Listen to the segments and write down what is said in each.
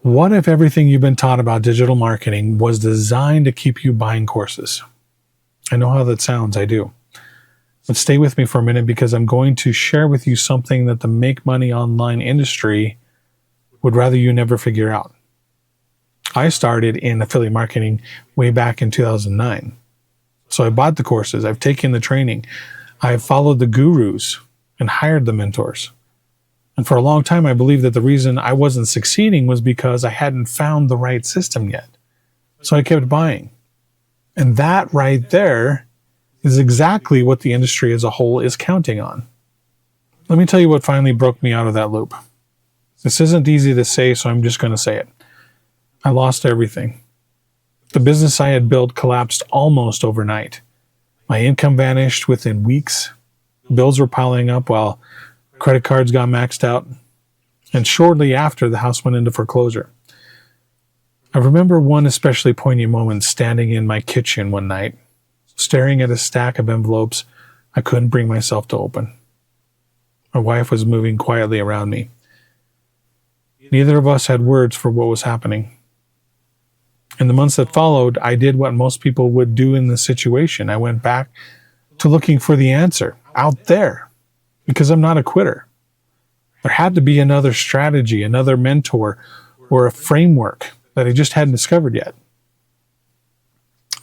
What if everything you've been taught about digital marketing was designed to keep you buying courses? I know how that sounds, I do. But stay with me for a minute because I'm going to share with you something that the make money online industry would rather you never figure out. I started in affiliate marketing way back in 2009. So I bought the courses, I've taken the training, I've followed the gurus and hired the mentors. And for a long time, I believed that the reason I wasn't succeeding was because I hadn't found the right system yet. So I kept buying. And that right there is exactly what the industry as a whole is counting on. Let me tell you what finally broke me out of that loop. This isn't easy to say, so I'm just going to say it. I lost everything. The business I had built collapsed almost overnight. My income vanished within weeks. Bills were piling up while credit cards got maxed out. And shortly after, the house went into foreclosure. I remember one especially poignant moment standing in my kitchen one night, staring at a stack of envelopes I couldn't bring myself to open. My wife was moving quietly around me. Neither of us had words for what was happening. In the months that followed, I did what most people would do in this situation. I went back to looking for the answer out there because I'm not a quitter. There had to be another strategy, another mentor, or a framework that I just hadn't discovered yet.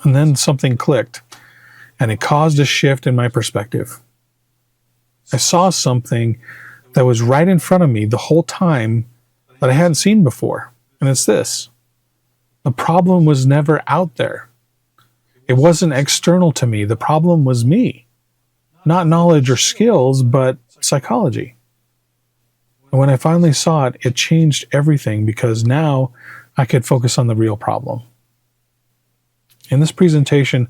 And then something clicked, and it caused a shift in my perspective. I saw something that was right in front of me the whole time that I hadn't seen before, and it's this. The problem was never out there. It wasn't external to me. The problem was me. Not knowledge or skills, but psychology. And when I finally saw it, it changed everything because now I could focus on the real problem. In this presentation,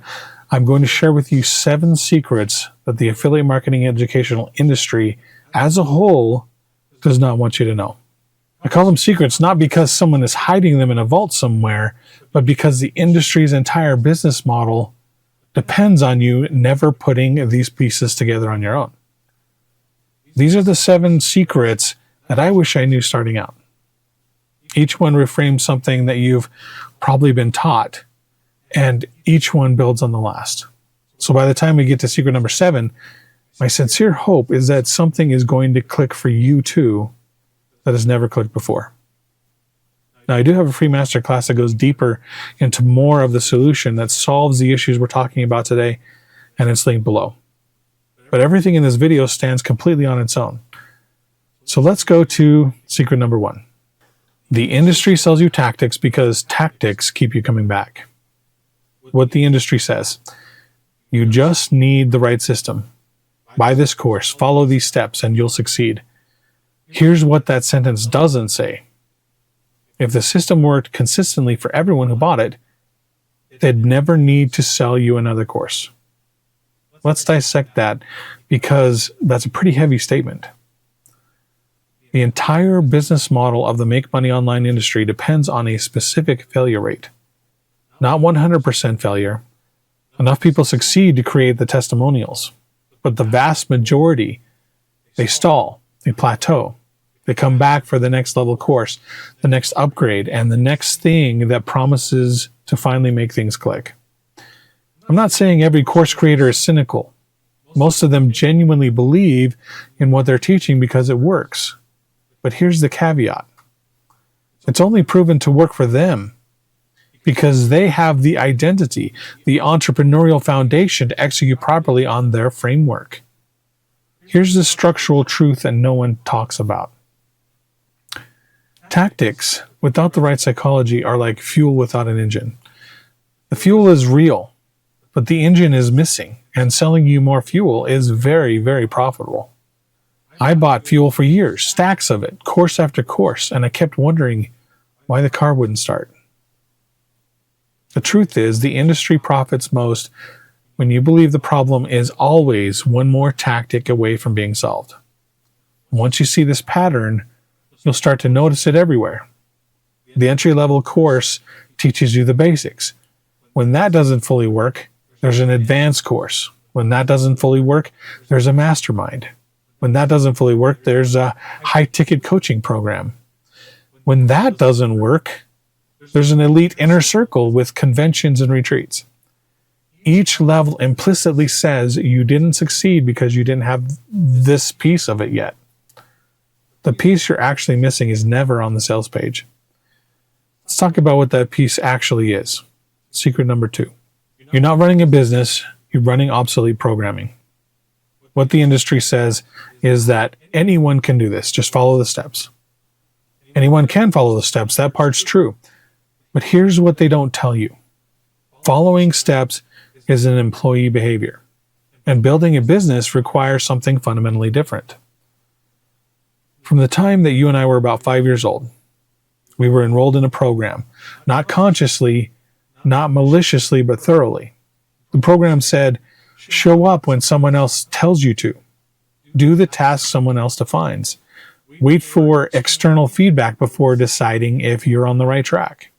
I'm going to share with you 7 secrets that the affiliate marketing educational industry as a whole does not want you to know. I call them secrets not because someone is hiding them in a vault somewhere, but because the industry's entire business model depends on you never putting these pieces together on your own. These are the 7 secrets that I wish I knew starting out. Each one reframes something that you've probably been taught, and each one builds on the last. So by the time we get to secret number 7, my sincere hope is that something is going to click for you too that has never clicked before. Now, I do have a free masterclass that goes deeper into more of the solution that solves the issues we're talking about today, and it's linked below. But everything in this video stands completely on its own. So let's go to secret number 1. The industry sells you tactics because tactics keep you coming back. What the industry says, you just need the right system. Buy this course, follow these steps, and you'll succeed. Here's what that sentence doesn't say. If the system worked consistently for everyone who bought it, they'd never need to sell you another course. Let's dissect that because that's a pretty heavy statement. The entire business model of the make money online industry depends on a specific failure rate. Not 100% failure. Enough people succeed to create the testimonials, but the vast majority, they stall, they plateau. They come back for the next level course, the next upgrade, and the next thing that promises to finally make things click. I'm not saying every course creator is cynical. Most of them genuinely believe in what they're teaching because it works. But here's the caveat. It's only proven to work for them because they have the identity, the entrepreneurial foundation to execute properly on their framework. Here's the structural truth that no one talks about. Tactics without the right psychology are like fuel without an engine. The fuel is real, but the engine is missing, and selling you more fuel is very, very profitable. I bought fuel for years, stacks of it, course after course, and I kept wondering why the car wouldn't start. The truth is, the industry profits most when you believe the problem is always one more tactic away from being solved. Once you see this pattern, you'll start to notice it everywhere. The entry-level course teaches you the basics. When that doesn't fully work, there's an advanced course. When that doesn't fully work, there's a mastermind. When that doesn't fully work, there's a high-ticket coaching program. When that doesn't work, there's an elite inner circle with conventions and retreats. Each level implicitly says you didn't succeed because you didn't have this piece of it yet. The piece you're actually missing is never on the sales page. Let's talk about what that piece actually is. Secret number 2. You're not running a business, you're running obsolete programming. What the industry says is that anyone can do this, just follow the steps. Anyone can follow the steps, that part's true. But here's what they don't tell you. Following steps is an employee behavior, and building a business requires something fundamentally different. From the time that you and I were about 5 years old, we were enrolled in a program, not consciously, not maliciously, but thoroughly. The program said, show up when someone else tells you to. Do the task someone else defines. Wait for external feedback before deciding if you're on the right track.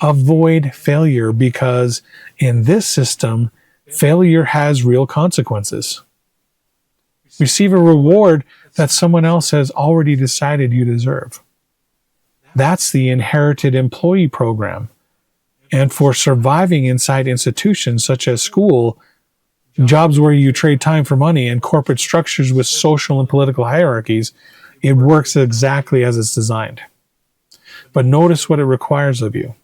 Avoid failure, because in this system, failure has real consequences. Receive a reward that someone else has already decided you deserve. That's the inherited employee program. And for surviving inside institutions such as school, jobs where you trade time for money, and corporate structures with social and political hierarchies, it works exactly as it's designed. But notice what it requires of you.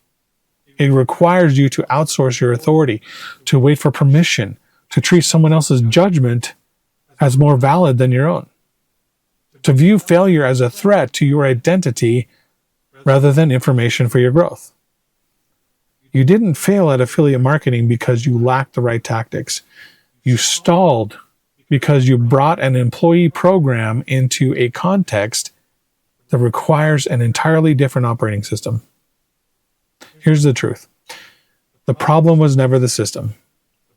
It requires you to outsource your authority, to wait for permission, to treat someone else's judgment as more valid than your own, to view failure as a threat to your identity rather than information for your growth. You didn't fail at affiliate marketing because you lacked the right tactics. You stalled because you brought an employee program into a context that requires an entirely different operating system. Here's the truth. The problem was never the system.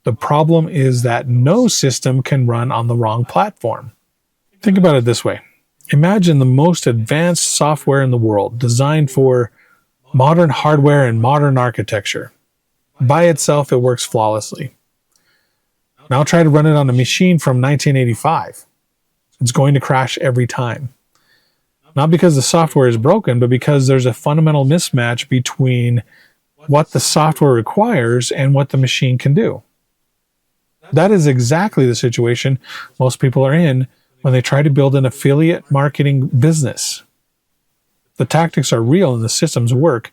The problem is that no system can run on the wrong platform. Think about it this way. Imagine the most advanced software in the world, designed for modern hardware and modern architecture. By itself, it works flawlessly. Now try to run it on a machine from 1985. It's going to crash every time. Not because the software is broken, but because there's a fundamental mismatch between what the software requires and what the machine can do. That is exactly the situation most people are in when they try to build an affiliate marketing business. The tactics are real and the systems work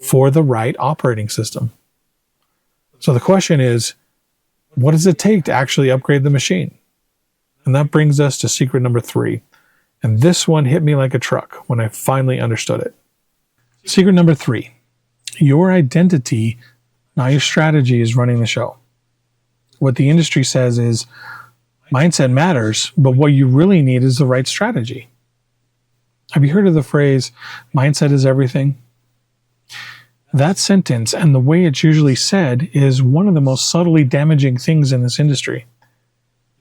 for the right operating system. So the question is, what does it take to actually upgrade the machine? And that brings us to secret number 3. And this one hit me like a truck when I finally understood it. Secret number 3. Your identity, not your strategy, is running the show. What the industry says is, mindset matters, but what you really need is the right strategy. Have you heard of the phrase, mindset is everything? That sentence, and the way it's usually said, is one of the most subtly damaging things in this industry.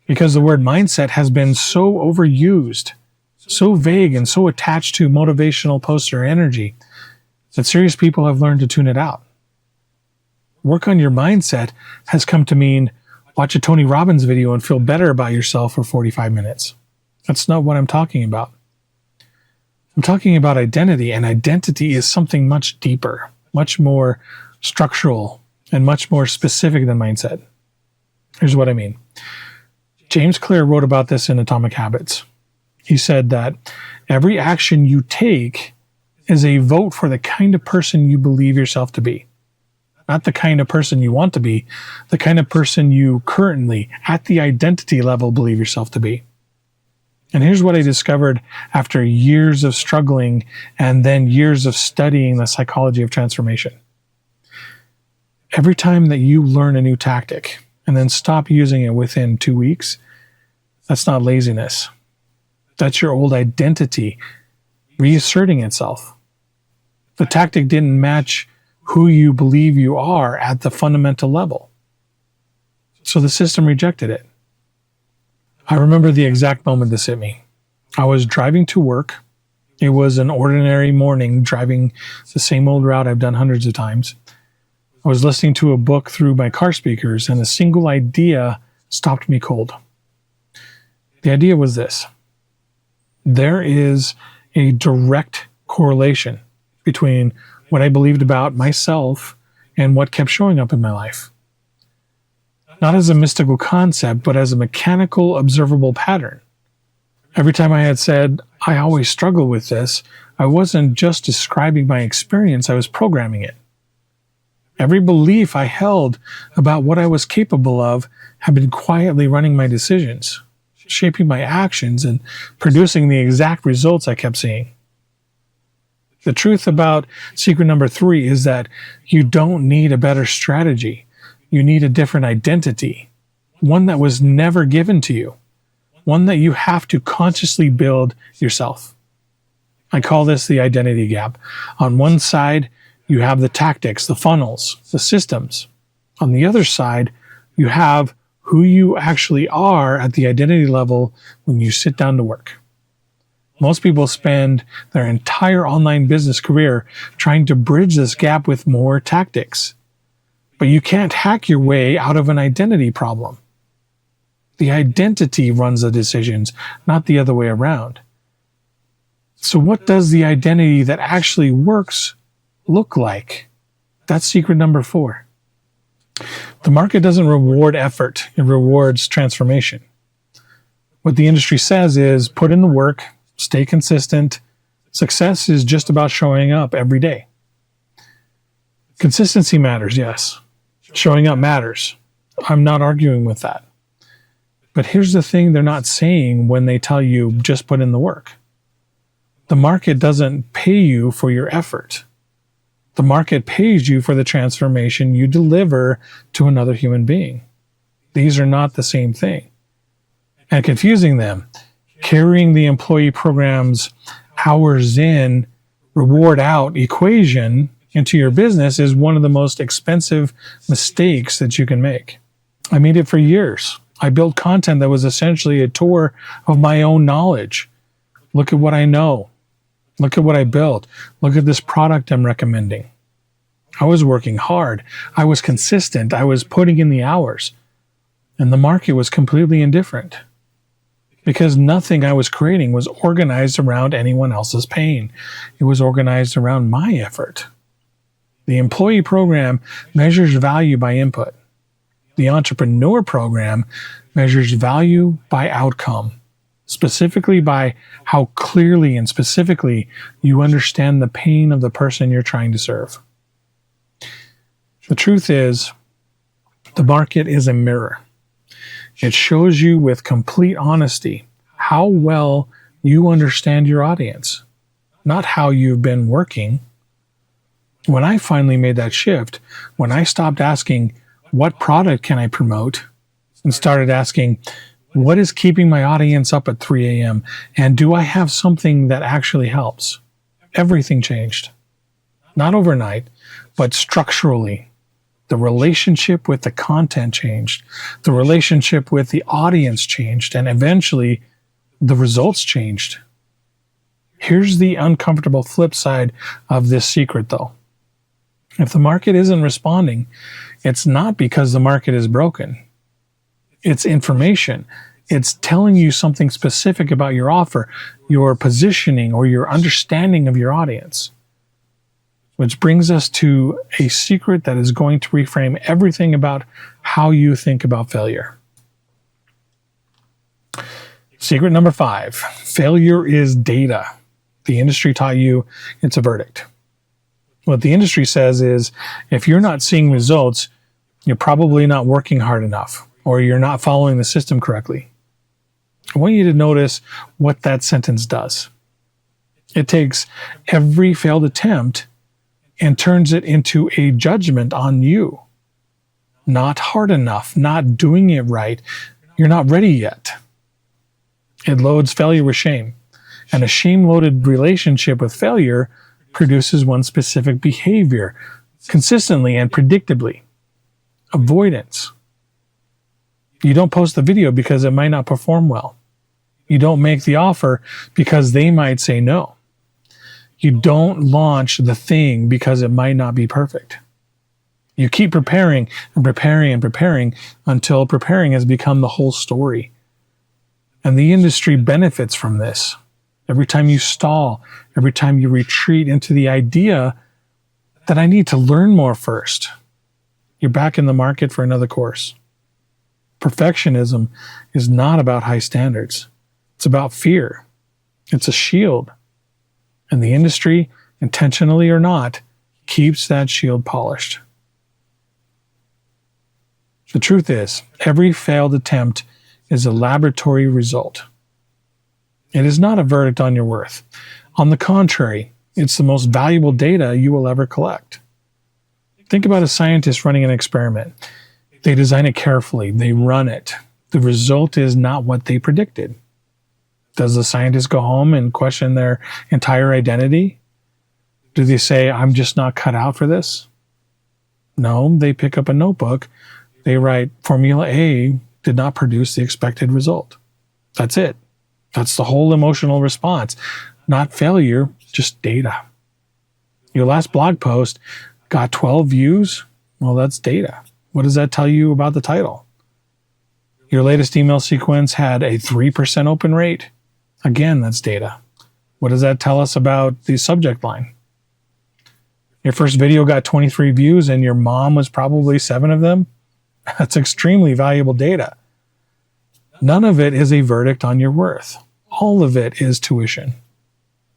Because the word mindset has been so overused, so vague, and so attached to motivational poster energy that serious people have learned to tune it out. Work on your mindset has come to mean watch a Tony Robbins video and feel better about yourself for 45 minutes. That's not what I'm talking about. I'm talking about identity, and identity is something much deeper, much more structural, and much more specific than mindset. Here's what I mean. James Clear wrote about this in Atomic Habits. He said that every action you take is a vote for the kind of person you believe yourself to be. Not the kind of person you want to be, the kind of person you currently, at the identity level, believe yourself to be. And here's what I discovered after years of struggling and then years of studying the psychology of transformation. Every time that you learn a new tactic and then stop using it within 2 weeks, that's not laziness. That's your old identity reasserting itself. The tactic didn't match who you believe you are at the fundamental level. So the system rejected it. I remember the exact moment this hit me. I was driving to work. It was an ordinary morning, driving the same old route I've done hundreds of times. I was listening to a book through my car speakers, and a single idea stopped me cold. The idea was this. There is a direct correlation between what I believed about myself and what kept showing up in my life. Not as a mystical concept, but as a mechanical, observable pattern. Every time I had said, I always struggle with this, I wasn't just describing my experience, I was programming it. Every belief I held about what I was capable of had been quietly running my decisions, shaping my actions, and producing the exact results I kept seeing. The truth about secret number 3 is that you don't need a better strategy. You need a different identity, one that was never given to you, one that you have to consciously build yourself. I call this the identity gap. On one side, you have the tactics, the funnels, the systems. On the other side, you have who you actually are at the identity level when you sit down to work. Most people spend their entire online business career trying to bridge this gap with more tactics. But you can't hack your way out of an identity problem. The identity runs the decisions, not the other way around. So what does the identity that actually works look like? That's secret number 4. The market doesn't reward effort, it rewards transformation. What the industry says is put in the work, stay consistent. Success is just about showing up every day. Consistency matters, yes. Showing up matters. I'm not arguing with that. But here's the thing they're not saying when they tell you just put in the work. The market doesn't pay you for your effort. The market pays you for the transformation you deliver to another human being. These are not the same thing. And confusing them, carrying the employee program's hours in, reward out equation into your business is one of the most expensive mistakes that you can make. I made it for years. I built content that was essentially a tour of my own knowledge. Look at what I know. Look at what I built. Look at this product I'm recommending. I was working hard. I was consistent. I was putting in the hours. And the market was completely indifferent. Because nothing I was creating was organized around anyone else's pain. It was organized around my effort. The employee program measures value by input. The entrepreneur program measures value by outcome, specifically by how clearly and specifically you understand the pain of the person you're trying to serve. The truth is, the market is a mirror. It shows you with complete honesty how well you understand your audience, not how you've been working. When I finally made that shift, when I stopped asking, what product can I promote, and started asking, what is keeping my audience up at 3 a.m. and do I have something that actually helps? Everything changed. Not overnight, but structurally. The relationship with the content changed. The relationship with the audience changed. And eventually, the results changed. Here's the uncomfortable flip side of this secret, though. If the market isn't responding, it's not because the market is broken. It's information. It's telling you something specific about your offer, your positioning, or your understanding of your audience. Which brings us to a secret that is going to reframe everything about how you think about failure. Secret number 5, failure is data. The industry taught you it's a verdict. What the industry says is, if you're not seeing results, you're probably not working hard enough, or you're not following the system correctly. I want you to notice what that sentence does. It takes every failed attempt and turns it into a judgment on you. Not hard enough, not doing it right, you're not ready yet. It loads failure with shame, and a shame-loaded relationship with failure produces one specific behavior, consistently and predictably. Avoidance. You don't post the video because it might not perform well. You don't make the offer because they might say no. You don't launch the thing because it might not be perfect. You keep preparing and preparing and preparing until preparing has become the whole story. And the industry benefits from this. Every time you stall, every time you retreat into the idea that I need to learn more first, you're back in the market for another course. Perfectionism is not about high standards. It's about fear. It's a shield. And the industry, intentionally or not, keeps that shield polished. The truth is, every failed attempt is a laboratory result. It is not a verdict on your worth. On the contrary, it's the most valuable data you will ever collect. Think about a scientist running an experiment. They design it carefully. They run it. The result is not what they predicted. Does the scientist go home and question their entire identity? Do they say, I'm just not cut out for this? No, they pick up a notebook. They write, Formula A did not produce the expected result. That's it. That's the whole emotional response. Not failure, just data. Your last blog post got 12 views. Well, that's data. What does that tell you about the title? Your latest email sequence had a 3% open rate. Again, that's data. What does that tell us about the subject line? Your first video got 23 views and your mom was probably 7 of them. That's extremely valuable data. None of it is a verdict on your worth. All of it is tuition.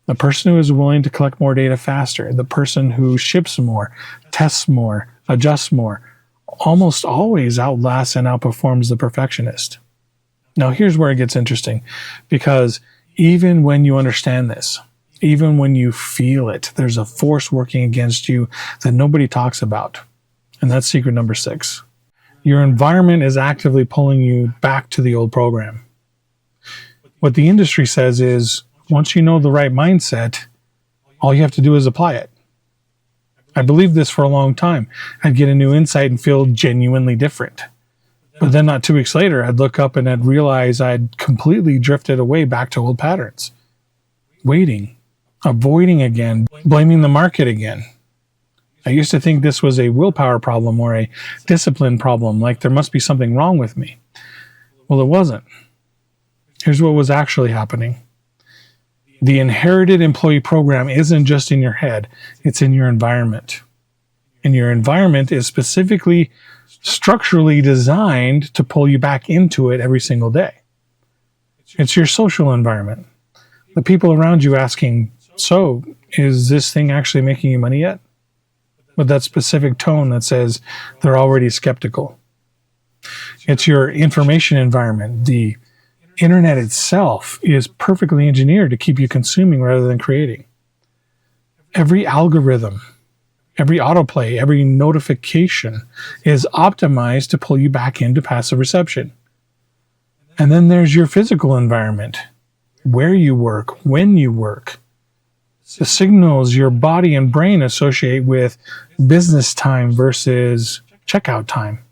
The person who is willing to collect more data faster, the person who ships more, tests more, adjusts more, almost always outlasts and outperforms the perfectionist. Now, here's where it gets interesting, because even when you understand this, even when you feel it, there's a force working against you that nobody talks about. And that's secret number 6. Your environment is actively pulling you back to the old program. What the industry says is, once you know the right mindset, all you have to do is apply it. I believed this for a long time. I'd get a new insight and feel genuinely different. But then not 2 weeks later, I'd look up and I'd realize I'd completely drifted away back to old patterns. Waiting, avoiding again, blaming the market again. I used to think this was a willpower problem or a discipline problem, like there must be something wrong with me. Well, it wasn't. Here's what was actually happening. The inherited employee program isn't just in your head, it's in your environment. And your environment is specifically structurally designed to pull you back into it every single day. It's your social environment. The people around you asking, so is this thing actually making you money yet? With that specific tone that says they're already skeptical. It's your information environment. The internet itself is perfectly engineered to keep you consuming rather than creating. Every algorithm, every autoplay, every notification is optimized to pull you back into passive reception. And then there's your physical environment, where you work, when you work, the signals your body and brain associate with business time versus checkout time.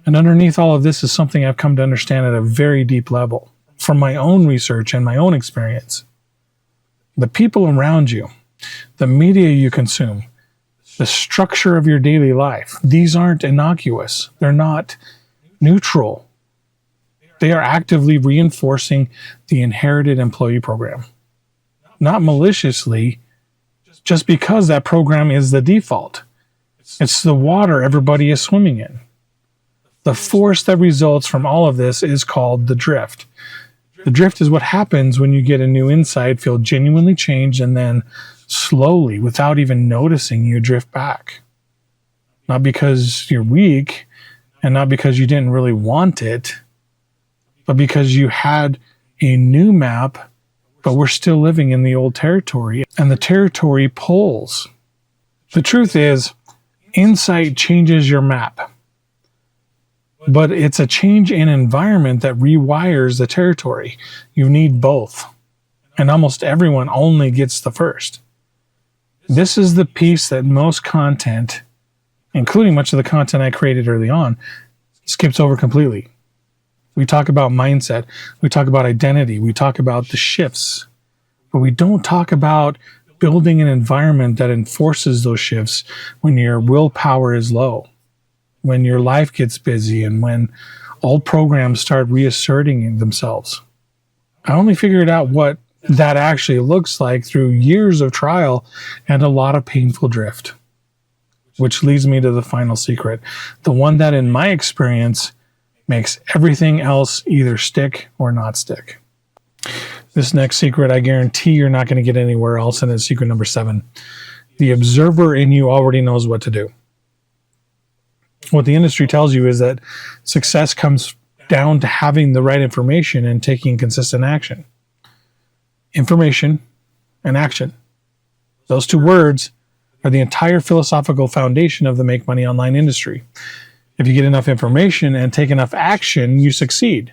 And underneath all of this is something I've come to understand at a very deep level from my own research and my own experience. The people around you, the media you consume, the structure of your daily life, these aren't innocuous. They're not neutral. They are actively reinforcing the inherited employee program. Not maliciously, just because that program is the default. It's the water everybody is swimming in. The force that results from all of this is called the drift. The drift is what happens when you get a new insight, feel genuinely changed, and then slowly, without even noticing, you drift back. Not because you're weak, and not because you didn't really want it, but because you had a new map, but we're still living in the old territory, and the territory pulls. The truth is, insight changes your map. But it's a change in environment that rewires the territory. You need both. And almost everyone only gets the first. This is the piece that most content, including much of the content I created early on, skips over completely. We talk about mindset. We talk about identity. We talk about the shifts. But we don't talk about building an environment that enforces those shifts when your willpower is low, when your life gets busy, and when old programs start reasserting themselves. I only figured out what that actually looks like through years of trial and a lot of painful drift. Which leads me to the final secret, the one that in my experience makes everything else either stick or not stick. This next secret, I guarantee you're not going to get anywhere else, and it's secret number 7. The observer in you already knows what to do. What the industry tells you is that success comes down to having the right information and taking consistent action. Information and action. Those two words are the entire philosophical foundation of the make money online industry. If you get enough information and take enough action, you succeed.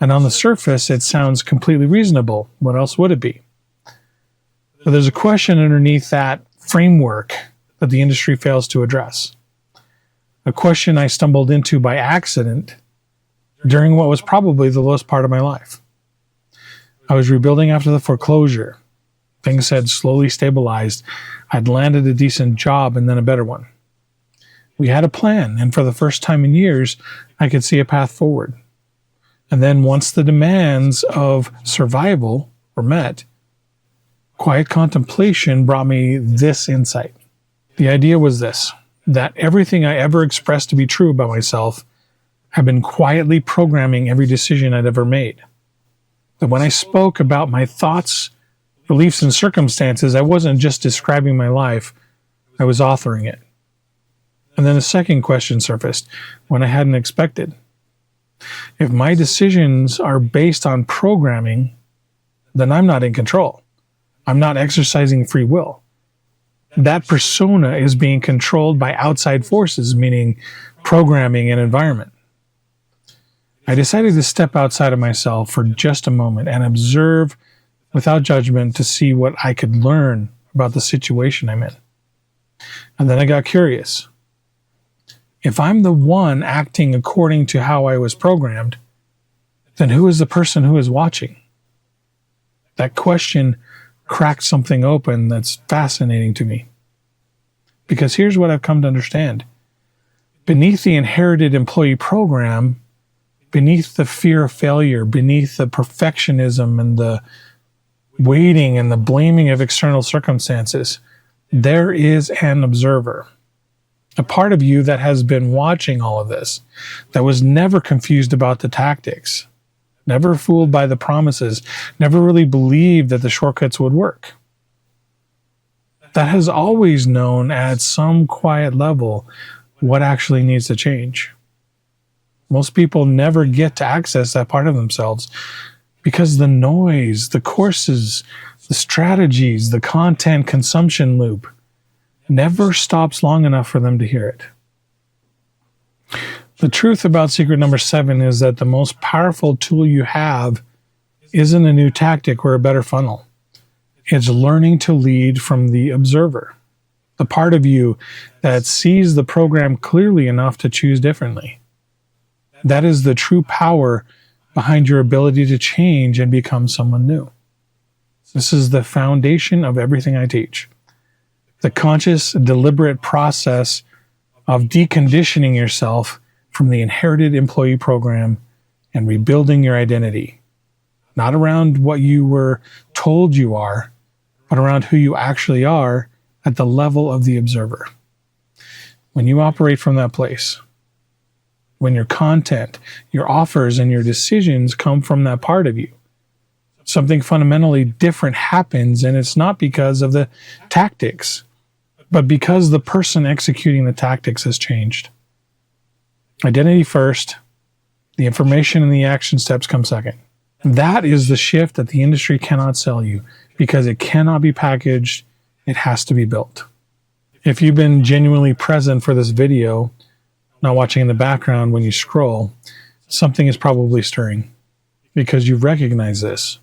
And on the surface, it sounds completely reasonable. What else would it be? But there's a question underneath that framework that the industry fails to address. A question I stumbled into by accident during what was probably the lowest part of my life. I was rebuilding after the foreclosure. Things had slowly stabilized. I'd landed a decent job and then a better one. We had a plan, and for the first time in years, I could see a path forward. And then once the demands of survival were met, quiet contemplation brought me this insight. The idea was this, that everything I ever expressed to be true about myself had been quietly programming every decision I'd ever made. That when I spoke about my thoughts, beliefs, and circumstances, I wasn't just describing my life, I was authoring it. And then a second question surfaced, one I hadn't expected. If my decisions are based on programming, then I'm not in control. I'm not exercising free will. That persona is being controlled by outside forces, meaning programming and environment. I decided to step outside of myself for just a moment and observe without judgment to see what I could learn about the situation I'm in. And then I got curious. If I'm the one acting according to how I was programmed, then who is the person who is watching? That question cracked something open that's fascinating to me. Because here's what I've come to understand. Beneath the inherited employee program, beneath the fear of failure, beneath the perfectionism and the waiting and the blaming of external circumstances, there is an observer. A part of you that has been watching all of this, that was never confused about the tactics, never fooled by the promises, never really believed that the shortcuts would work. That has always known at some quiet level what actually needs to change. Most people never get to access that part of themselves because the noise, the courses, the strategies, the content consumption loop never stops long enough for them to hear it. The truth about secret number 7 is that the most powerful tool you have isn't a new tactic or a better funnel. It's learning to lead from the observer, the part of you that sees the program clearly enough to choose differently. That is the true power behind your ability to change and become someone new. This is the foundation of everything I teach. The conscious, deliberate process of deconditioning yourself from the inherited employee program and rebuilding your identity. Not around what you were told you are, but around who you actually are at the level of the observer. When you operate from that place, when your content, your offers, and your decisions come from that part of you, something fundamentally different happens, and it's not because of the tactics, but because the person executing the tactics has changed. Identity first, the information and the action steps come second. That is the shift that the industry cannot sell you because it cannot be packaged, it has to be built. If you've been genuinely present for this video, not watching in the background when you scroll, something is probably stirring because you recognize this.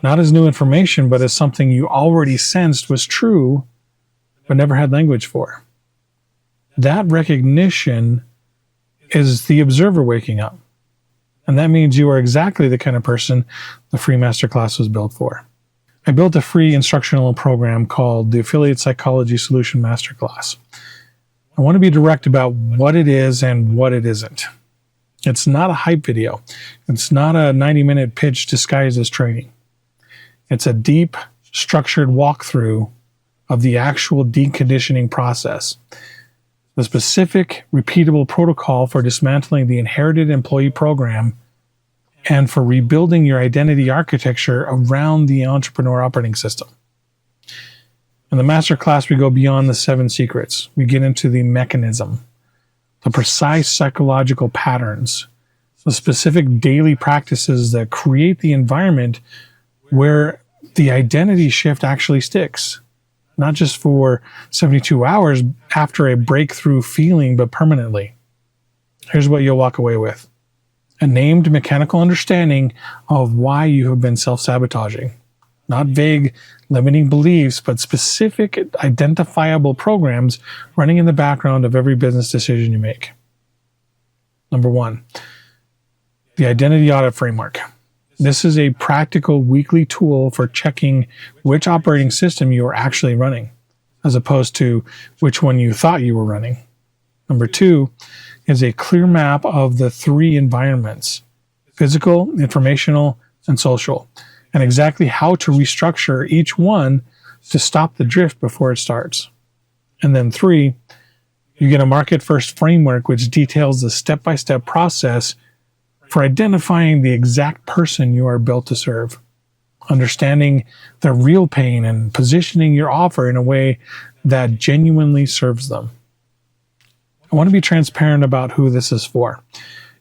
Not as new information, but as something you already sensed was true, but never had language for. That recognition is the observer waking up. And that means you are exactly the kind of person the free masterclass was built for. I built a free instructional program called the Affiliate Psychology Solution Masterclass. I want to be direct about what it is and what it isn't. It's not a hype video. It's not a 90-minute pitch disguised as training. It's a deep, structured walkthrough of the actual deconditioning process, the specific, repeatable protocol for dismantling the inherited employee program and for rebuilding your identity architecture around the entrepreneur operating system. In the masterclass, we go beyond the 7 secrets. We get into the mechanism, the precise psychological patterns, the specific daily practices that create the environment where the identity shift actually sticks, not just for 72 hours after a breakthrough feeling, but permanently. Here's what you'll walk away with: a named mechanical understanding of why you have been self-sabotaging. Not vague, limiting beliefs, but specific, identifiable programs running in the background of every business decision you make. Number 1, the identity audit framework. This is a practical weekly tool for checking which operating system you are actually running, as opposed to which one you thought you were running. Number 2 is a clear map of the 3 environments: physical, informational, and social, and exactly how to restructure each one to stop the drift before it starts. And then 3, you get a market-first framework which details the step-by-step process for identifying the exact person you are built to serve, understanding their real pain and positioning your offer in a way that genuinely serves them. I want to be transparent about who this is for.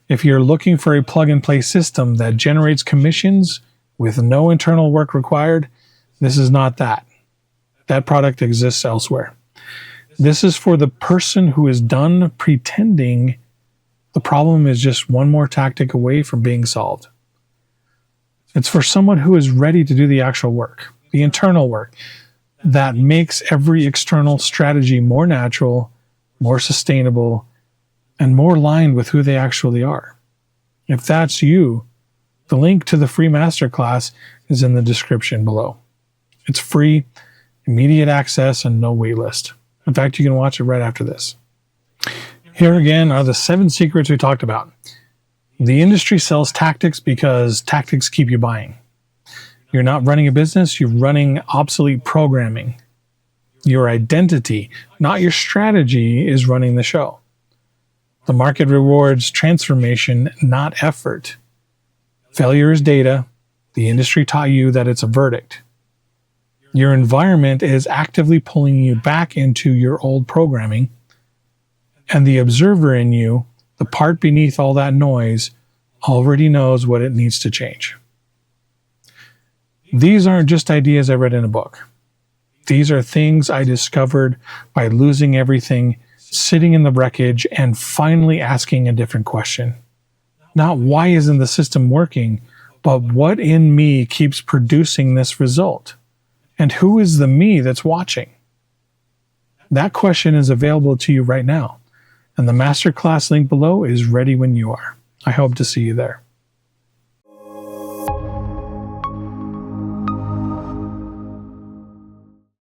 If you're looking for a plug-and-play system that generates commissions with no internal work required, this is not that. That product exists elsewhere. This is for the person who is done pretending the problem is just one more tactic away from being solved. It's for someone who is ready to do the actual work, the internal work, that makes every external strategy more natural, more sustainable, and more aligned with who they actually are. If that's you, the link to the free masterclass is in the description below. It's free, immediate access, and no waitlist. In fact, you can watch it right after this. Here again are the 7 secrets we talked about. The industry sells tactics because tactics keep you buying. You're not running a business, you're running obsolete programming. Your identity, not your strategy, is running the show. The market rewards transformation, not effort. Failure is data. The industry taught you that it's a verdict. Your environment is actively pulling you back into your old programming, and the observer in you, the part beneath all that noise, already knows what it needs to change. These aren't just ideas I read in a book. These are things I discovered by losing everything, sitting in the wreckage, and finally asking a different question. Not why isn't the system working, but what in me keeps producing this result? And who is the me that's watching? That question is available to you right now, and the masterclass link below is ready when you are. I hope to see you there.